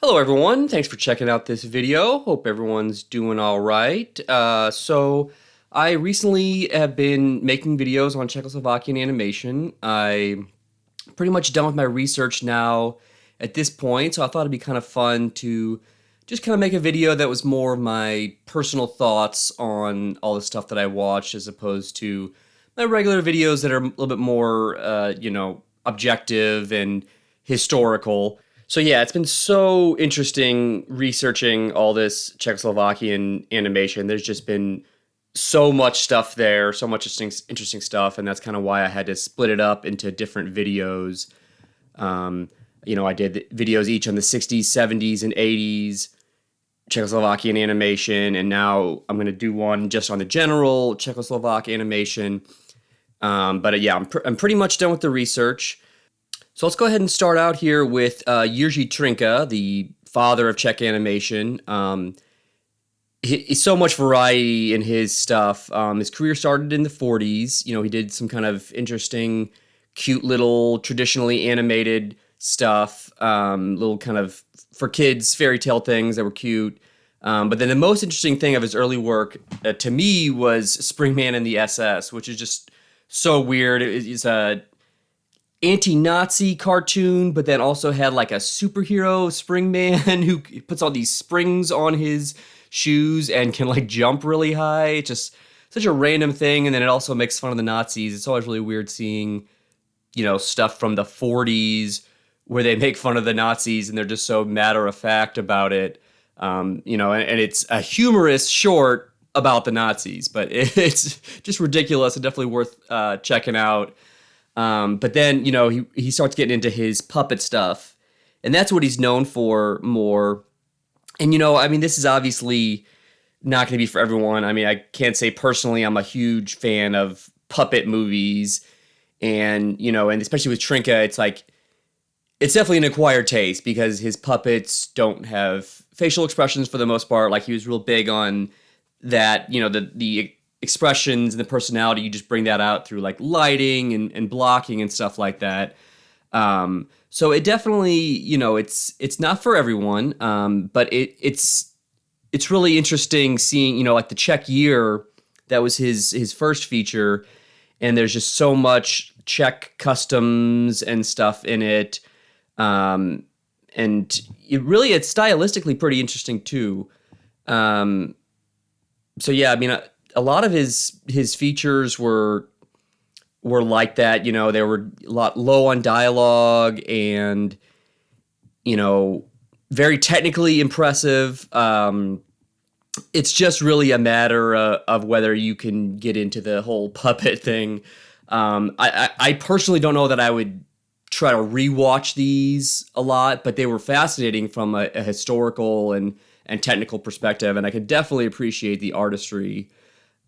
Hello everyone, thanks for checking out this video. Hope everyone's doing all right. So I recently have been making videos on Czechoslovakian animation. I'm pretty much done with my research now at this point, so I thought it'd be kind of fun to just kind of make a video that was more of my personal thoughts on all the stuff that I watched as opposed to my regular videos that are a little bit more, objective and historical. So yeah, it's been so interesting researching all this Czechoslovakian animation. There's just been so much stuff there, so much interesting stuff, and that's kind of why I had to split it up into different videos. I did videos each on the 60s, 70s, and 80s Czechoslovakian animation, and now I'm going to do one just on the general Czechoslovak animation. I'm pretty much done with the research. So let's go ahead and start out here with Jiří Trnka, the father of Czech animation. He's so much variety in his stuff. His career started in the 40s. He did some kind of interesting, cute little traditionally animated stuff, little kind of for kids fairy tale things that were cute. But then the most interesting thing of his early work to me was Springman and the SS, which is just so weird. It's a anti-Nazi cartoon, but then also had like a superhero Springman who puts all these springs on his shoes and can like jump really high. It's just such a random thing, and then it also makes fun of the Nazis. It's always really weird seeing, stuff from the 40s where they make fun of the Nazis and they're just so matter of fact about it. And it's a humorous short about the Nazis, but it's just ridiculous and definitely worth checking out. But then, he starts getting into his puppet stuff, and that's what he's known for more. And, this is obviously not going to be for everyone. I can't say personally I'm a huge fan of puppet movies, and especially with Trnka, it's definitely an acquired taste because his puppets don't have facial expressions for the most part. Like, he was real big on that, the expressions and the personality, you just bring that out through like lighting and blocking and stuff like that. So it definitely, it's not for everyone, but it's really interesting seeing, like the Czech year, that was his first feature, and there's just so much Czech customs and stuff in it. And it's stylistically pretty interesting too. A lot of his features were like that. They were a lot low on dialogue and, very technically impressive. It's just really a matter of whether you can get into the whole puppet thing. I personally don't know that I would try to rewatch these a lot, but they were fascinating from a historical and technical perspective, and I could definitely appreciate the artistry.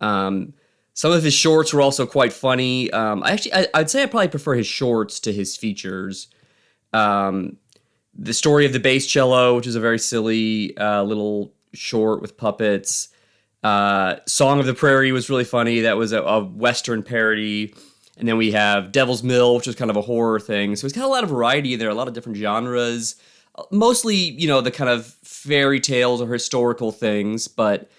Some of his shorts were also quite funny. I'd say I probably prefer his shorts to his features. The Story of the Bass Cello, which is a very silly little short with puppets. Song of the Prairie was really funny. That was a Western parody. And then we have Devil's Mill, which is kind of a horror thing. So it's got a lot of variety there, a lot of different genres. Mostly, the kind of fairy tales or historical things, but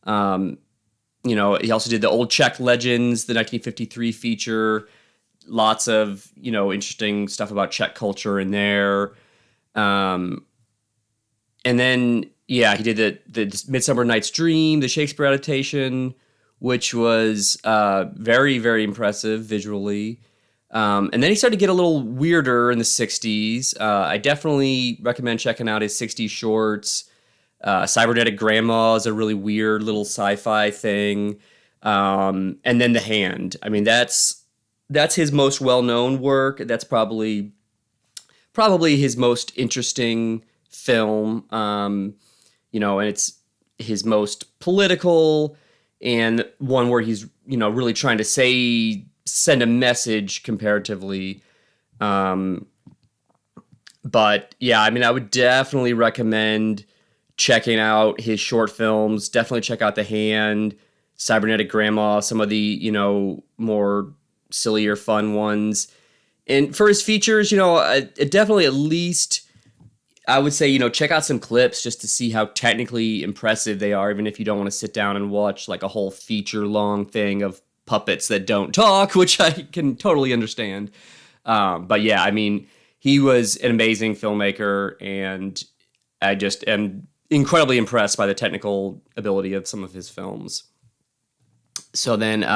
he also did the Old Czech Legends, the 1953 feature. Lots of, interesting stuff about Czech culture in there. And then, he did the Midsummer Night's Dream, the Shakespeare adaptation, which was very, very impressive visually. And then he started to get a little weirder in the 60s. I definitely recommend checking out his 60s shorts. Cybernetic Grandma is a really weird little sci-fi thing. And then The Hand. That's his most well-known work. That's probably his most interesting film. And it's his most political and one where he's, really trying to send a message comparatively. I would definitely recommend checking out his short films. Definitely check out The Hand, Cybernetic Grandma, some of the, more sillier, fun ones. And for his features, definitely at least I would say, check out some clips just to see how technically impressive they are, even if you don't want to sit down and watch like a whole feature long thing of puppets that don't talk, which I can totally understand. But yeah, I mean, he was an amazing filmmaker, and I just am incredibly impressed by the technical ability of some of his films. So then,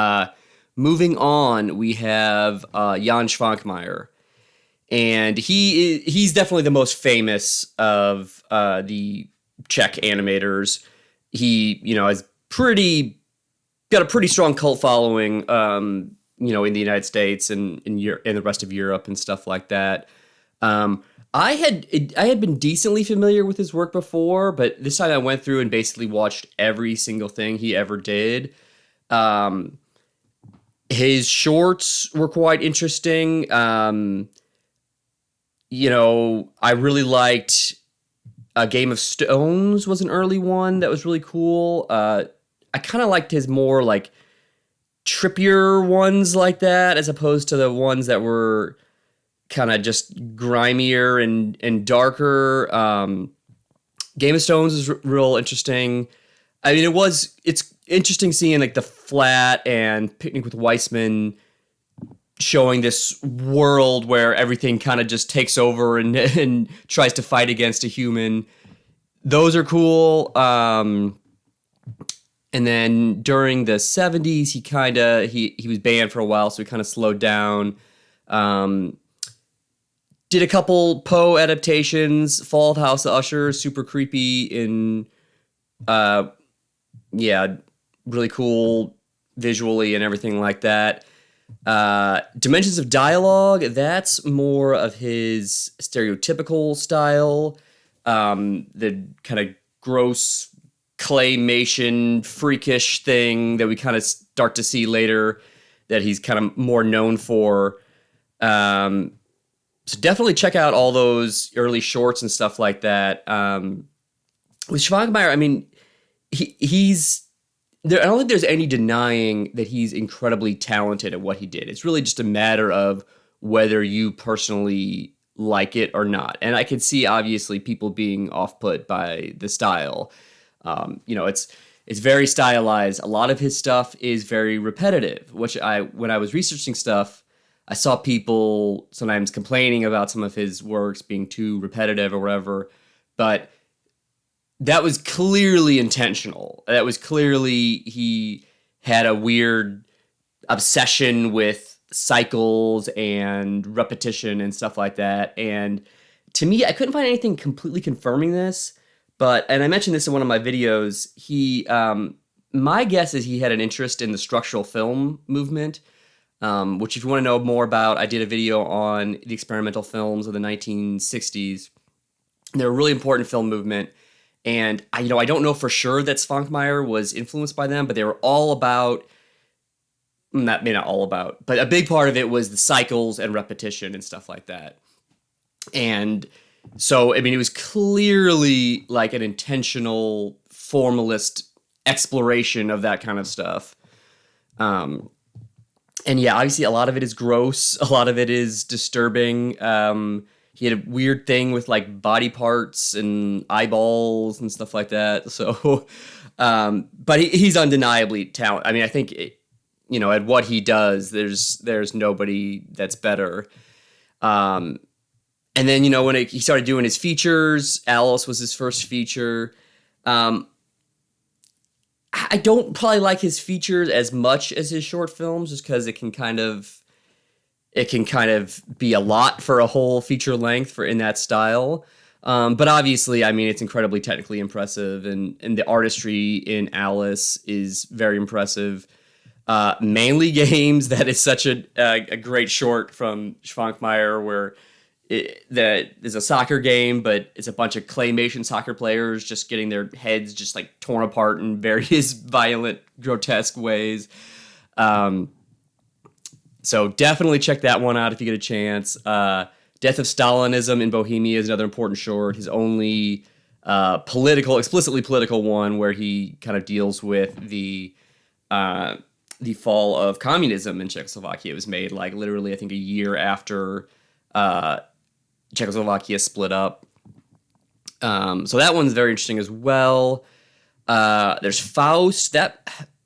moving on, we have Jan Švankmajer. And he's definitely the most famous of the Czech animators. He, has got a pretty strong cult following, in the United States and in the rest of Europe and stuff like that. I had been decently familiar with his work before, but this time I went through and basically watched every single thing he ever did. His shorts were quite interesting. I really liked Game of Stones was an early one that was really cool. I kind of liked his more like trippier ones like that, as opposed to the ones that were kind of just grimier and darker. Game of Stones is real interesting. I mean, it's interesting seeing like The Flat and Picnic with Weissman showing this world where everything kind of just takes over and tries to fight against a human. Those are cool. And then during the 70s, he was banned for a while, so he kind of slowed down. Did a couple Poe adaptations, Fall of the House of Usher, super creepy and really cool visually and everything like that. Dimensions of Dialogue, that's more of his stereotypical style. The kind of gross claymation freakish thing that we kind of start to see later that he's kind of more known for. So definitely check out all those early shorts and stuff like that. With Švankmajer, I mean, he's there. I don't think there's any denying that he's incredibly talented at what he did. It's really just a matter of whether you personally like it or not. And I can see obviously people being off-put by the style. It's very stylized. A lot of his stuff is very repetitive, which when I was researching stuff, I saw people sometimes complaining about some of his works being too repetitive or whatever, but that was clearly intentional. That was clearly he had a weird obsession with cycles and repetition and stuff like that. And to me, I couldn't find anything completely confirming this, and I mentioned this in one of my videos. My guess is he had an interest in the structural film movement, which if you want to know more about, I did a video on the experimental films of the 1960s. They're a really important film movement. And I don't know for sure that Švankmajer was influenced by them, but they were all about, not all about, but a big part of it was the cycles and repetition and stuff like that. And so, I mean, it was clearly like an intentional formalist exploration of that kind of stuff. And yeah, obviously a lot of it is gross. A lot of it is disturbing. He had a weird thing with like body parts and eyeballs and stuff like that. So, but he's undeniably talented. I mean, I think, at what he does, there's nobody that's better. And then, when he started doing his features, Alice was his first feature. I don't probably like his features as much as his short films, just because it can kind of be a lot for a whole feature length in that style. But obviously, I mean, it's incredibly technically impressive, and the artistry in Alice is very impressive. Mainly Games, that is such a great short from Švankmajer, where that is a soccer game, but it's a bunch of claymation soccer players just getting their heads just like torn apart in various violent, grotesque ways. So definitely check that one out if you get a chance. Death of Stalinism in Bohemia is another important short. His only explicitly political one, where he kind of deals with the fall of communism in Czechoslovakia. It was made like literally, I think, a year after Czechoslovakia split up. So that one's very interesting as well. There's Faust.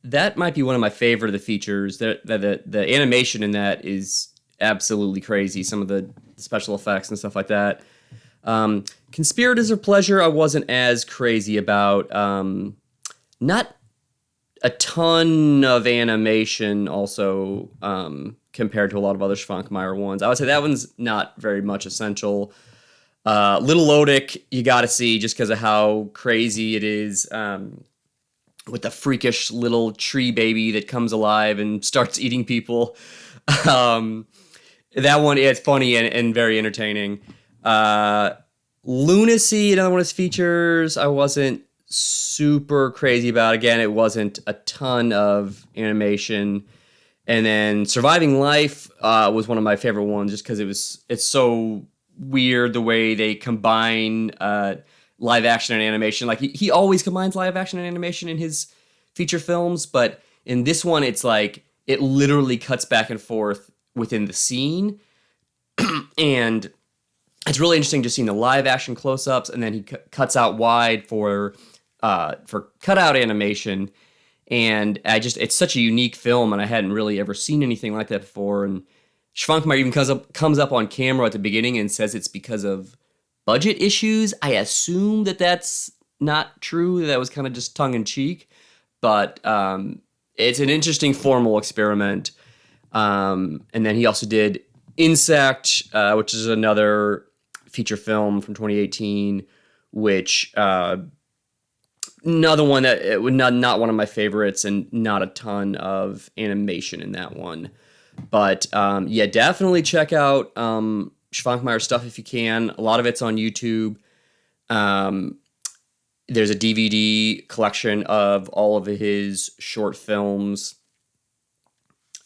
That might be one of my favorite of the features. The animation in that is absolutely crazy. Some of the special effects and stuff like that. Conspirators of Pleasure I wasn't as crazy about. Not a ton of animation also compared to a lot of other Švankmajer ones. I would say that one's not very much essential. Little Lodic, you got to see just because of how crazy it is with the freakish little tree baby that comes alive and starts eating people. That one, it's funny and very entertaining. Lunacy, another one of his features, I wasn't super crazy about. Again, it wasn't a ton of animation. And then Surviving Life was one of my favorite ones just because it's so weird the way they combine live action and animation. Like he always combines live action and animation in his feature films, but in this one it's like it literally cuts back and forth within the scene. And it's really interesting just seeing the live action close-ups, and then he cuts out wide for cutout animation. And it's such a unique film, and I hadn't really ever seen anything like that before. And Švankmajer even comes up on camera at the beginning and says it's because of budget issues. I assume that's not true. That was kind of just tongue in cheek, but it's an interesting formal experiment. And then he also did Insect, which is another feature film from 2018, which another one that not one of my favorites, and not a ton of animation in that one. But yeah, definitely check out Švankmajer stuff if you can. A lot of it's on YouTube. There's a DVD collection of all of his short films.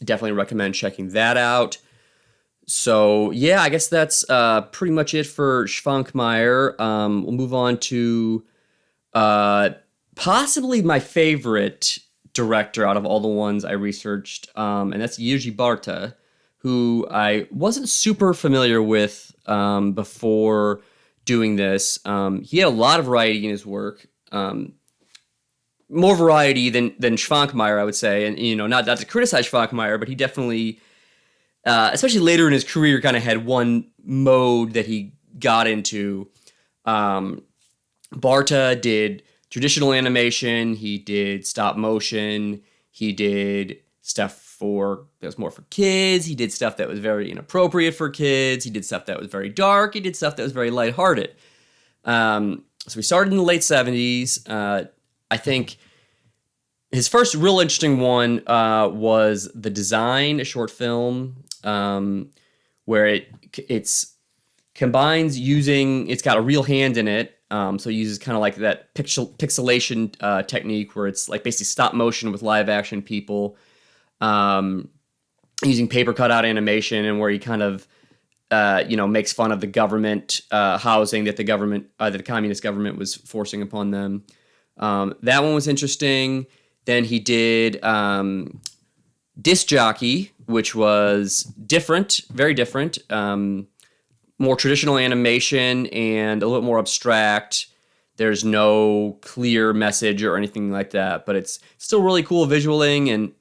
Definitely recommend checking that out. So yeah, I guess that's pretty much it for Švankmajer. We'll move on to possibly my favorite director out of all the ones I researched, and that's Jiří Barta, who I wasn't super familiar with before doing this. He had a lot of variety in his work, more variety than Švankmajer, I would say. And not to criticize Švankmajer, but he definitely, especially later in his career, kind of had one mode that he got into. Barta did traditional animation, he did stop motion, he did stuff that was more for kids, he did stuff that was very inappropriate for kids, he did stuff that was very dark, he did stuff that was very lighthearted. So we started in the late 70s. I think his first real interesting one was The Design, a short film where it's combines using, it's got a real hand in it. So he uses kind of like that pixelation technique where it's like basically stop motion with live action people, using paper cutout animation, and where he kind of makes fun of the government housing that the communist government was forcing upon them. That one was interesting. Then he did Disc Jockey, which was different, very different. More traditional animation and a little more abstract. There's no clear message or anything like that, but it's still really cool visually and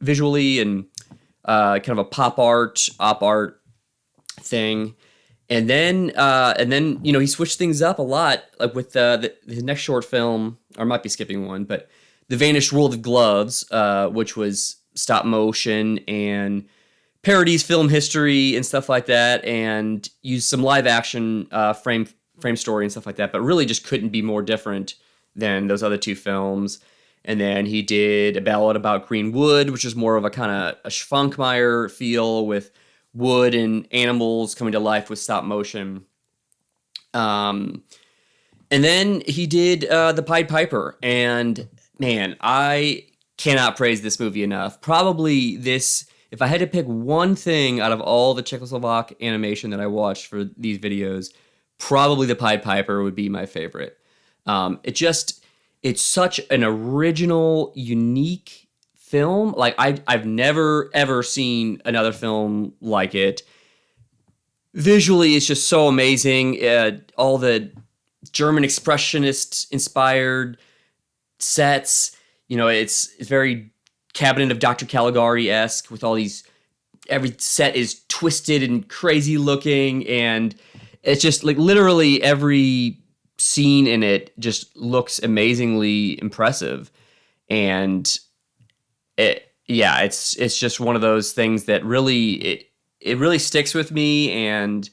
kind of a op art thing. And then he switched things up a lot, like with his next short film, or I might be skipping one, but The Vanished World of Gloves, which was stop motion and parodies film history and stuff like that, and used some live action frame story and stuff like that, but really just couldn't be more different than those other two films. And then he did A Ballad About Green Wood, which is more of a kind of a Švankmajer feel with wood and animals coming to life with stop motion. And then he did The Pied Piper, and man, I cannot praise this movie enough. Probably this, if I had to pick one thing out of all the Czechoslovak animation that I watched for these videos, probably The Pied Piper would be my favorite. It's such an original, unique film. Like I've never ever seen another film like it. Visually, it's just so amazing. All the German expressionist inspired sets. You know, it's very Cabinet of Dr. Caligari-esque with all these, every set is twisted and crazy looking, and it's just like literally every scene in it just looks amazingly impressive. And it's just one of those things that really it really sticks with me, and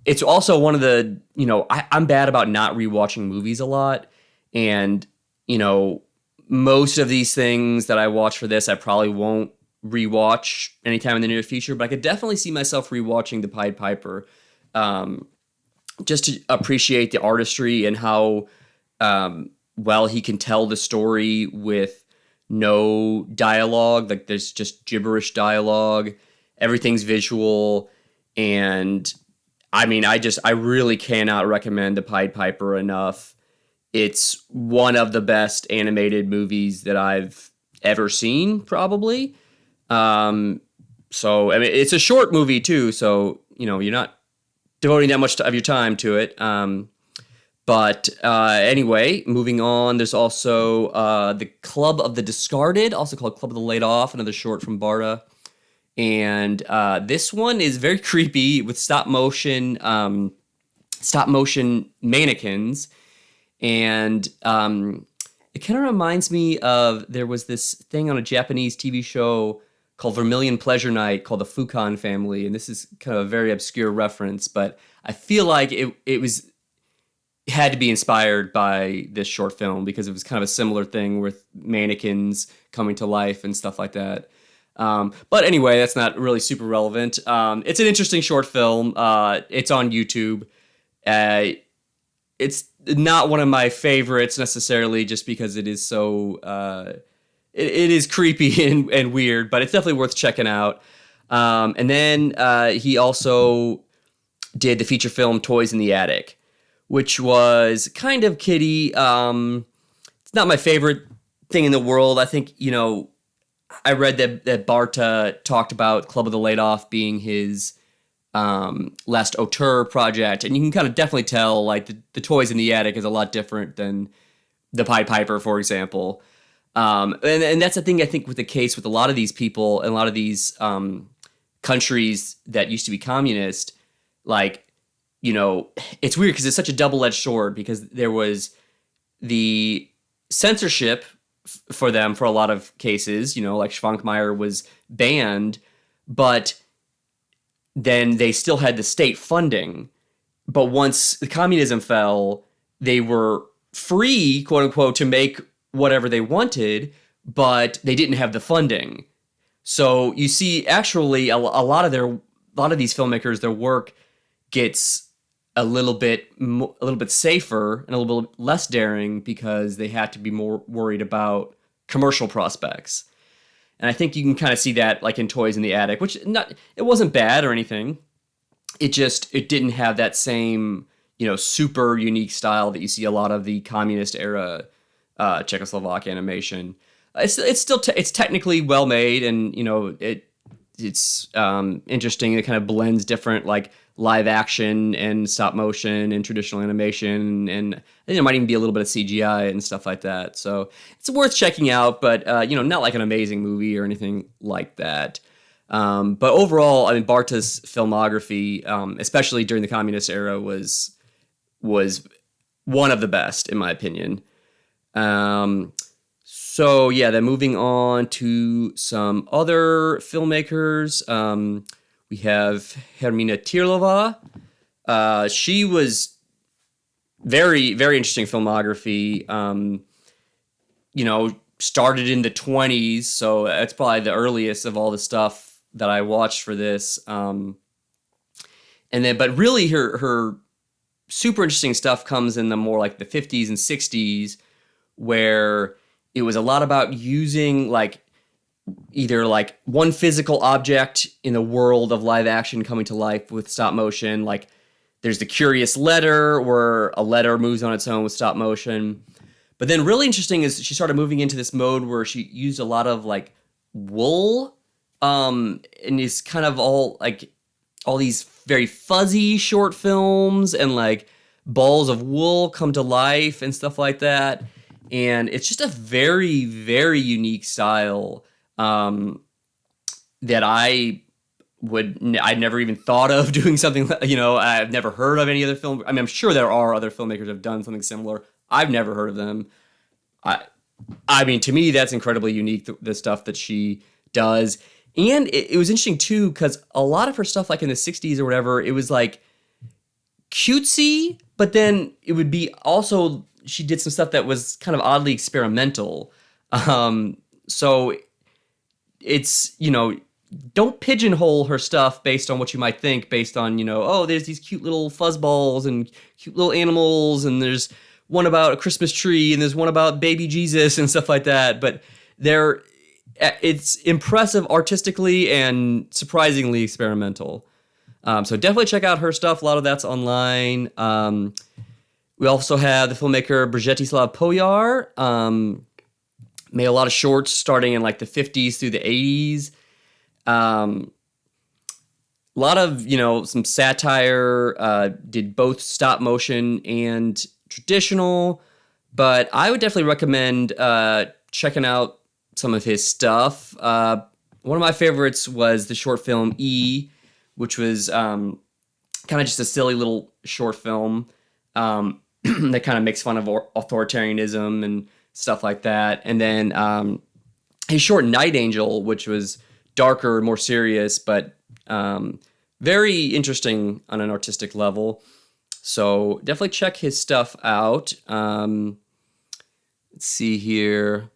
it's also one of the, you know, I'm bad about not rewatching movies a lot, and you know, most of these things that I watch for this I probably won't rewatch anytime in the near future, but I could definitely see myself rewatching The Pied Piper, just to appreciate the artistry and how well he can tell the story with no dialogue. Like there's just gibberish dialogue. Everything's visual. And I mean, I really cannot recommend The Pied Piper enough. It's one of the best animated movies that I've ever seen, probably. So, I mean, it's a short movie too, so, you know, you're not devoting that much of your time to it. But anyway, moving on, there's also The Club of the Discarded, also called Club of the Laid Off, another short from Barta. And this one is very creepy with stop motion mannequins. And it kind of reminds me of, there was this thing on a Japanese TV show called Vermilion Pleasure Night called the Fukan Family. And this is kind of a very obscure reference, but I feel like it had to be inspired by this short film because it was kind of a similar thing with mannequins coming to life and stuff like that. But anyway, that's not really super relevant. It's an interesting short film. It's on YouTube. It's not one of my favorites necessarily just because it is so... It is creepy and weird, but it's definitely worth checking out. And then he also did the feature film Toys in the Attic, which was kind of kiddie. It's not my favorite thing in the world. I think, you know, I read that Barta talked about Club of the Laid Off being his last auteur project, and you can kind of definitely tell, like, the Toys in the Attic is a lot different than The Pied Piper, for example. And that's the thing, I think, with the case with a lot of these people and a lot of these countries that used to be communist, like, you know, it's weird because it's such a double-edged sword because there was the censorship for them for a lot of cases, you know, like Švankmajer was banned, but then they still had the state funding. But once the communism fell, they were free, quote unquote, to make whatever they wanted, but they didn't have the funding. So you see, actually, a lot of these filmmakers, their work gets a little bit safer and a little bit less daring because they had to be more worried about commercial prospects. And I think you can kind of see that, like in Toys in the Attic, which it wasn't bad or anything. It didn't have that same, you know, super unique style that you see a lot of the communist era Czechoslovak animation. It's technically well made, and you know it's interesting. It kind of blends different like live action and stop motion and traditional animation, and I think there might even be a little bit of CGI and stuff like that. So it's worth checking out, but you know, not like an amazing movie or anything like that. But overall, I mean, Barta's filmography, especially during the communist era, was one of the best in my opinion. So yeah, then moving on to some other filmmakers. We have Hermina Tirlova. She was very, very interesting filmography. You know, started in the 1920s, so that's probably the earliest of all the stuff that I watched for this. And then, but really her super interesting stuff comes in the more like the 50s and 60s, where it was a lot about using like either like one physical object in the world of live action coming to life with stop motion. Like there's the Curious Letter, where a letter moves on its own with stop motion. But then really interesting is she started moving into this mode where she used a lot of like wool, and it's kind of all these very fuzzy short films and like balls of wool come to life and stuff like that. And it's just a very, very unique style that I'd never even thought of doing something, I've never heard of any other film. I mean, I'm sure there are other filmmakers that have done something similar. I've never heard of them. I mean, to me, that's incredibly unique, the stuff that she does. And it was interesting, too, because a lot of her stuff, like in the 60s or whatever, it was like cutesy, but then it would be also, she did some stuff that was kind of oddly experimental. So it's, don't pigeonhole her stuff based on what you might think, based on, there's these cute little fuzzballs and cute little animals, and there's one about a Christmas tree, and there's one about baby Jesus and stuff like that. But it's impressive artistically and surprisingly experimental. So definitely check out her stuff. A lot of that's online. We also have the filmmaker Brzezislav Pojar. Made a lot of shorts starting in like the 50s through the 80s. A lot of, some satire, did both stop motion and traditional, but I would definitely recommend checking out some of his stuff. One of my favorites was the short film E, which was kind of just a silly little short film that kind of makes fun of authoritarianism and stuff like that. And then his short Night Angel, which was darker, more serious, but very interesting on an artistic level. So definitely check his stuff out. Let's see here.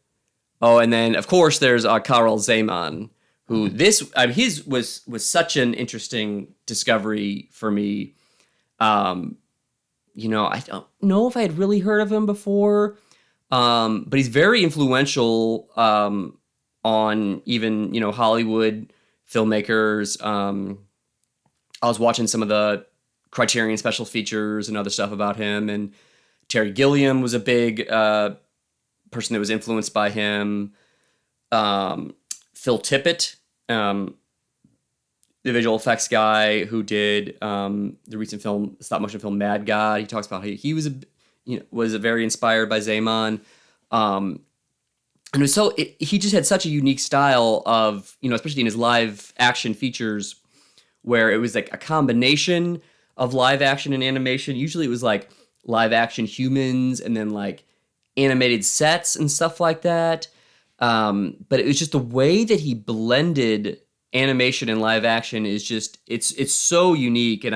Oh, and then of course there's Karel Zeman, who his was such an interesting discovery for me. I don't know if I had really heard of him before, but he's very influential on even Hollywood filmmakers. I was watching some of the Criterion special features and other stuff about him, and Terry Gilliam was a big person that was influenced by him. Phil Tippett, the visual effects guy who did the recent stop motion film Mad God, he talks about how he was very inspired by Zeman. And it was he just had such a unique style of, especially in his live action features, where it was like a combination of live action and animation. Usually it was like live action humans and then like animated sets and stuff like that. But it was just the way that he blended animation and live action is just, it's so unique. And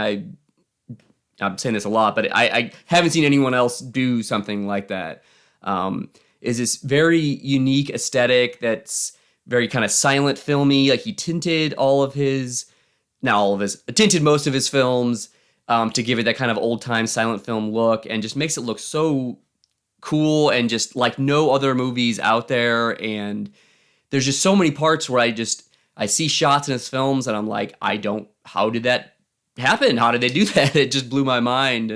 I'm saying this a lot, but I haven't seen anyone else do something like that. Is this very unique aesthetic that's very kind of silent filmy. Like he tinted tinted most of his films to give it that kind of old time silent film look, and just makes it look so cool and just like no other movies out there. And there's just so many parts where I see shots in his films and I'm like, how did that happen? How did they do that? It just blew my mind.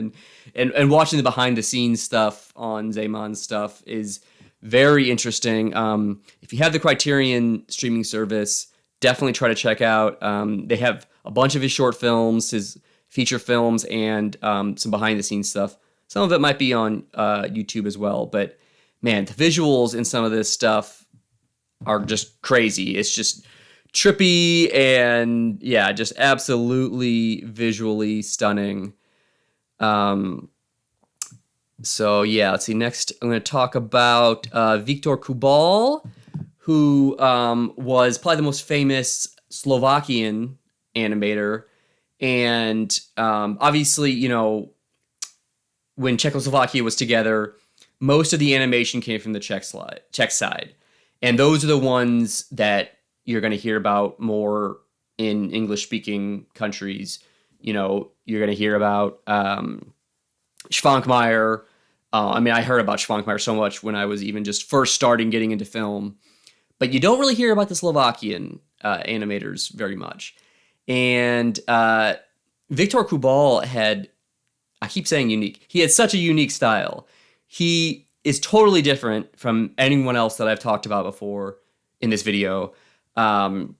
And watching the behind the scenes stuff on Zeman's stuff is very interesting. If you have the Criterion streaming service, definitely try to check out. They have a bunch of his short films, his feature films, and some behind the scenes stuff. Some of it might be on YouTube as well, but man, the visuals in some of this stuff are just crazy. It's just trippy and just absolutely visually stunning. So let's see. Next, I'm going to talk about Viktor Kubal, who was probably the most famous Slovakian animator. And obviously, when Czechoslovakia was together, most of the animation came from the Czech side. And those are the ones that you're going to hear about more in English-speaking countries. You're going to hear about Švankmajer. I heard about Švankmajer so much when I was even just first starting getting into film. But you don't really hear about the Slovakian animators very much. And Viktor Kubal had, I keep saying unique, he had such a unique style. He is totally different from anyone else that I've talked about before in this video. It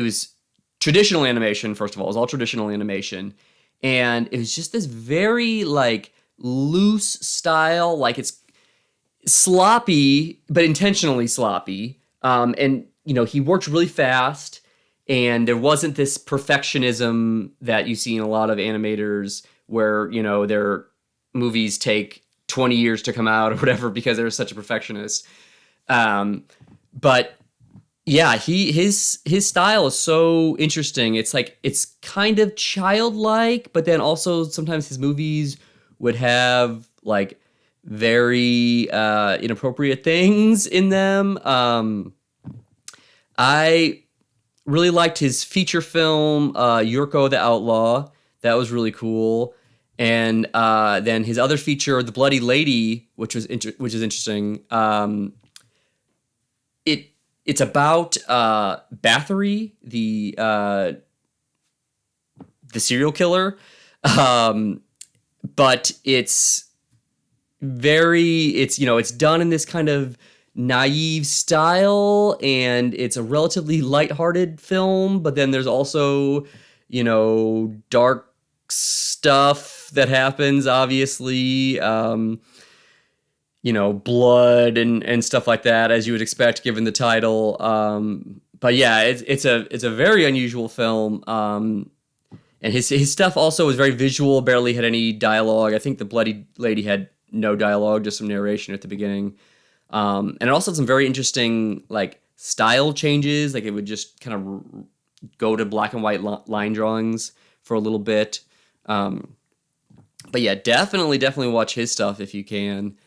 was traditional animation, first of all. It was all traditional animation. and it was just this very like loose style, like it's sloppy but intentionally sloppy. And he worked really fast, and there wasn't this perfectionism that you see in a lot of animators where their movies take 20 years to come out or whatever because they're such a perfectionist. But yeah, his style is so interesting. It's like it's kind of childlike, but then also sometimes his movies would have like very inappropriate things in them. I really liked his feature film, Yurko the Outlaw. That was really cool. And then his other feature, The Bloody Lady, which is interesting. It's about Bathory, the serial killer, but it's it's done in this kind of naive style, and it's a relatively lighthearted film. But then there's also dark stuff that happens, obviously. Blood and stuff like that, as you would expect given the title. But yeah, it's a very unusual film. And his stuff also was very visual, barely had any dialogue. I think The Bloody Lady had no dialogue, just some narration at the beginning. And it also had some very interesting like style changes. Like it would just kind of go to black and white line drawings for a little bit. But yeah, definitely watch his stuff if you can.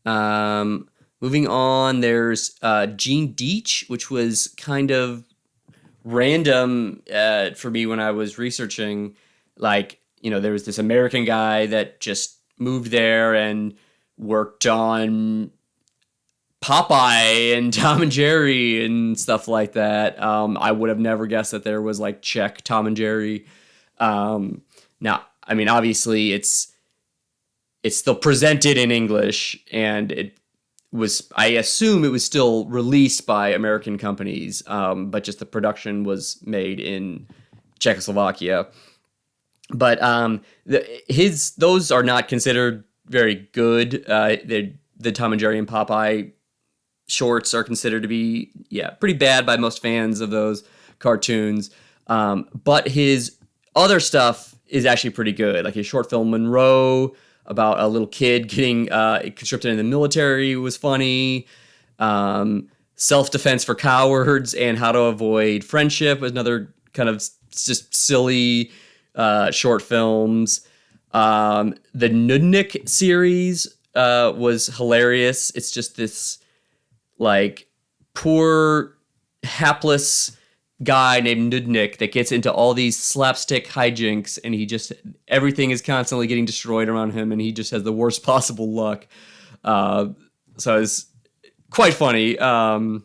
Moving on, there's Gene Deitch, which was kind of random for me when I was researching. Like, there was this American guy that just moved there and worked on Popeye and Tom and Jerry and stuff like that. I would have never guessed that there was like Czech Tom and Jerry. Now, I mean, obviously it's still presented in English, and I assume it was still released by American companies, but just the production was made in Czechoslovakia. But those are not considered very good. The Tom and Jerry and Popeye shorts are considered to be, pretty bad by most fans of those cartoons. But his other stuff is actually pretty good. Like his short film Monroe, about a little kid getting conscripted in the military, was funny. Self-Defense for Cowards and How to Avoid Friendship was another kind of just silly short films. The Nudnik series was hilarious. It's just this like poor, hapless guy named Nudnik that gets into all these slapstick hijinks, and everything is constantly getting destroyed around him, and he just has the worst possible luck. So it's quite funny. And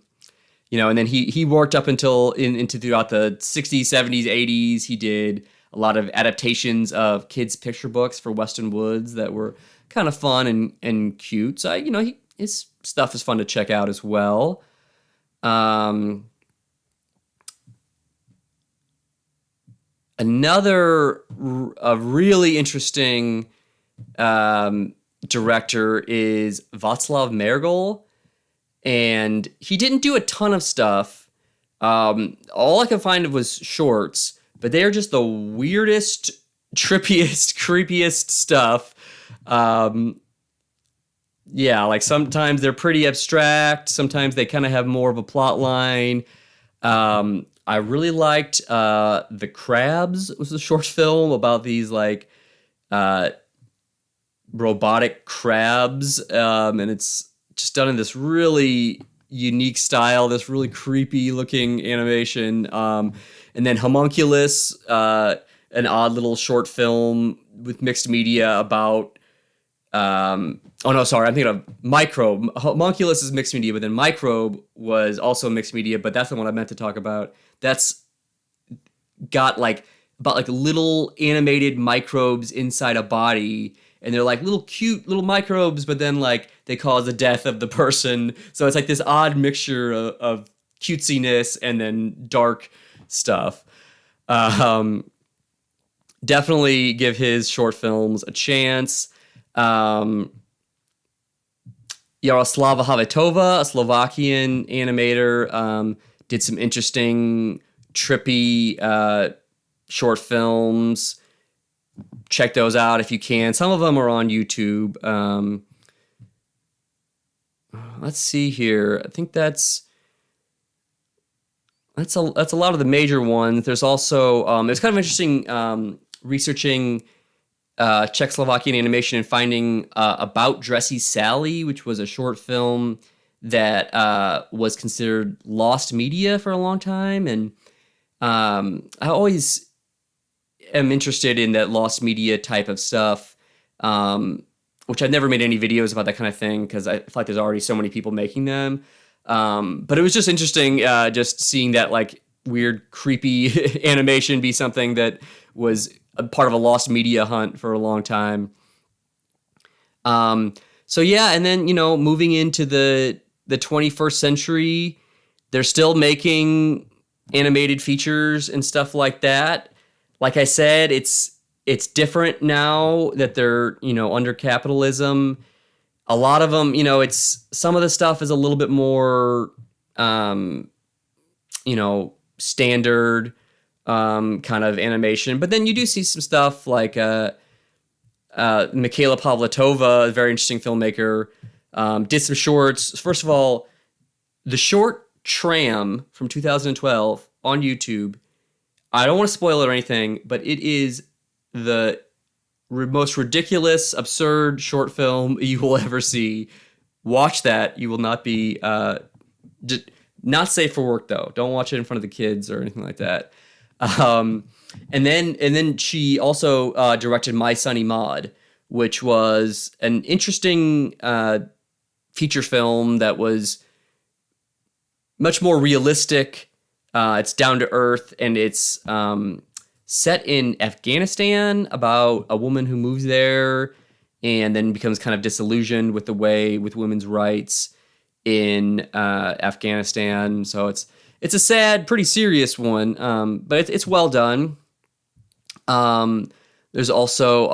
then he worked up until into throughout the 60s, 70s, 80s. He did a lot of adaptations of kids' picture books for Weston Woods that were kind of fun and cute. So his stuff is fun to check out as well. Another really interesting director is Václav Mergel, and he didn't do a ton of stuff. All I could find was shorts, but they are just the weirdest, trippiest, creepiest stuff. Like sometimes they're pretty abstract, sometimes they kind of have more of a plot line. I really liked The Crabs. It was a short film about these like robotic crabs, and it's just done in this really unique style, this really creepy looking animation. And then Homunculus, an odd little short film with mixed media about I'm thinking of Microbe. Homunculus is mixed media, but then Microbe was also mixed media, but that's the one I meant to talk about. That's got about little animated microbes inside a body, and they're like little cute little microbes, but then they cause the death of the person. So it's like this odd mixture of cutesiness and then dark stuff. definitely give his short films a chance. Jaroslava Havitova, a Slovakian animator, did some interesting, trippy short films. Check those out if you can. Some of them are on YouTube. Let's see here. I think that's a lot of the major ones. There's also it's kind of interesting researching Czechoslovakian animation and finding About Dressy Sally, which was a short film that was considered lost media for a long time. And I always am interested in that lost media type of stuff, which I've never made any videos about that kind of thing because I feel like there's already so many people making them. But it was just interesting just seeing that like weird, creepy animation be something that was a part of a lost media hunt for a long time. So yeah, and then, moving into the 21st century, they're still making animated features and stuff like that. Like I said, it's different now that they're, under capitalism. A lot of them, it's some of the stuff is a little bit more, standard kind of animation. But then you do see some stuff like Mikhaila Pavlatova, a very interesting filmmaker, did some shorts. First of all, the short Tram from 2012 on YouTube, I don't want to spoil it or anything, but it is the most ridiculous, absurd short film you will ever see. Watch that. You will not be not safe for work though. Don't watch it in front of the kids or anything like that. And then she also directed My Sunny Maud, which was an interesting feature film that was much more realistic. It's down to earth, and it's set in Afghanistan about a woman who moves there and then becomes kind of disillusioned with women's rights in Afghanistan. So it's a sad, pretty serious one, but it's well done. There's also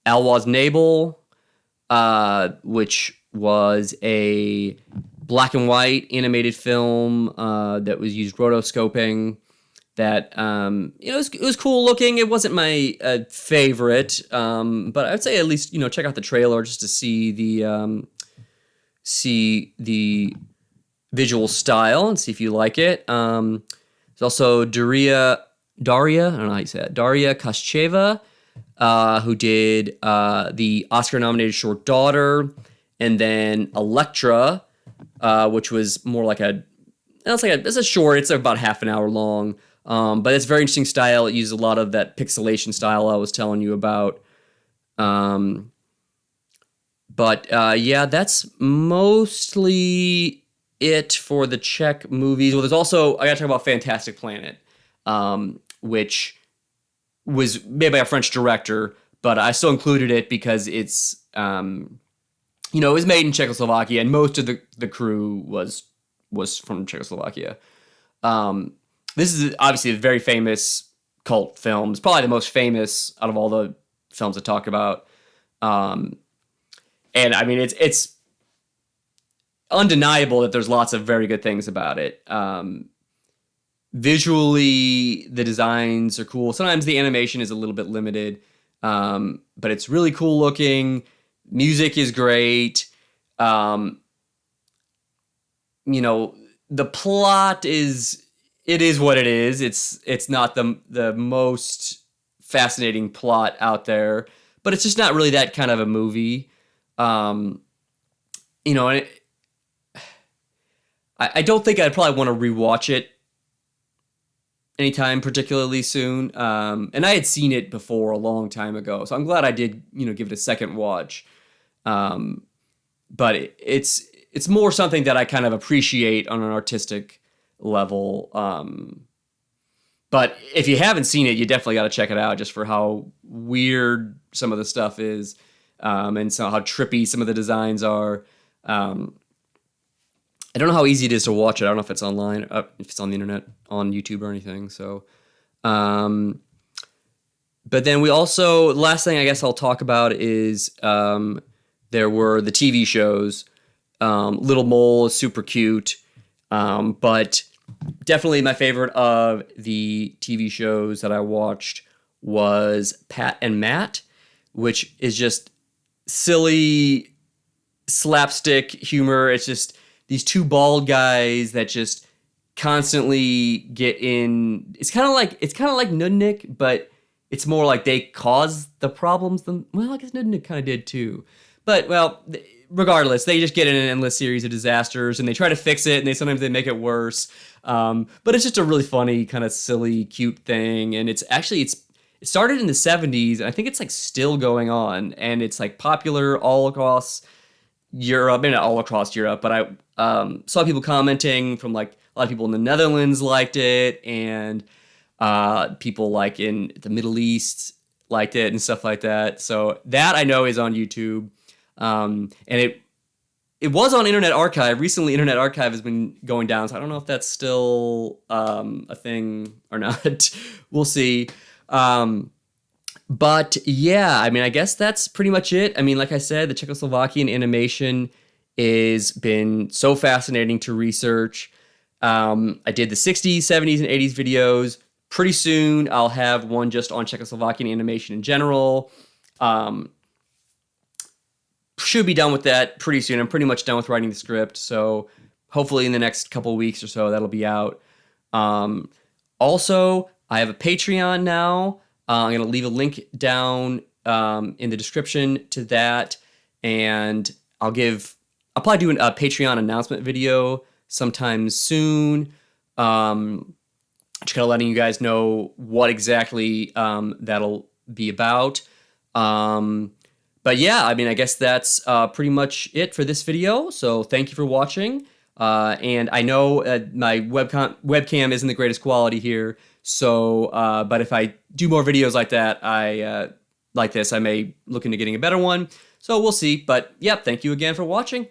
Alwaz Nabel, which was a black and white animated film that was used rotoscoping. That it was cool looking. It wasn't my favorite, but I'd say at least check out the trailer just to see the visual style and see if you like it. There's also Daria, I don't know how you say it, Daria Koscheva, who did the Oscar-nominated short Daughter, and then Electra, which was more like it's a short. It's about half an hour long. But it's very interesting style. It uses a lot of that pixelation style I was telling you about. Yeah, that's mostly it for the Czech movies. Well, there's also, I gotta talk about Fantastic Planet, which was made by a French director, but I still included it because it's, it was made in Czechoslovakia, and most of the crew was from Czechoslovakia. This is obviously a very famous cult film. It's probably the most famous out of all the films I talk about. And I mean, it's undeniable that there's lots of very good things about it. Visually, the designs are cool. Sometimes the animation is a little bit limited, but it's really cool looking. Music is great. The plot is what it is. It's not the most fascinating plot out there, but it's just not really that kind of a movie. And I don't think I'd probably want to rewatch it anytime particularly soon. And I had seen it before a long time ago, so I'm glad I did, give it a second watch. But it's more something that I kind of appreciate on an artistic level. But if you haven't seen it, you definitely got to check it out just for how weird some of the stuff is, and so how trippy some of the designs are. I don't know how easy it is to watch it. I don't know if it's online, if it's on the internet, on YouTube or anything. So, But then we also, the last thing I guess I'll talk about is there were the TV shows. Little Mole is super cute, but definitely my favorite of the TV shows that I watched was Pat and Matt, which is just silly slapstick humor. It's just these two bald guys that just constantly get in. It's kind of like Nudnik, but it's more like they cause the problems. Well, I guess Nudnik kind of did too. But, well, regardless, they just get in an endless series of disasters, and they try to fix it, and sometimes they make it worse. But it's just a really funny, kind of silly, cute thing. And it started in the 70s, and I think it's like still going on. And it's like popular all across Europe, maybe not all across Europe, but I saw people commenting from like a lot of people in the Netherlands liked it, and people like in the Middle East liked it and stuff like that. So that I know is on YouTube. And it was on Internet Archive. Recently, Internet Archive has been going down, so I don't know if that's still a thing or not. We'll see. But yeah, I mean, I guess that's pretty much it. I mean, like I said, the Czechoslovakian animation has been so fascinating to research. I did the 60s, 70s, and 80s videos. Pretty soon, I'll have one just on Czechoslovakian animation in general. Should be done with that pretty soon. I'm pretty much done with writing the script, so hopefully in the next couple weeks or so, that'll be out. Also, I have a Patreon now. I'm going to leave a link down in the description to that, and I'll probably do a Patreon announcement video sometime soon. Just kind of letting you guys know what exactly that'll be about. But yeah, I mean, I guess that's pretty much it for this video. So thank you for watching. And I know my webcam isn't the greatest quality here. So, but if I do more videos like that, like this, I may look into getting a better one. So we'll see. But yeah, thank you again for watching.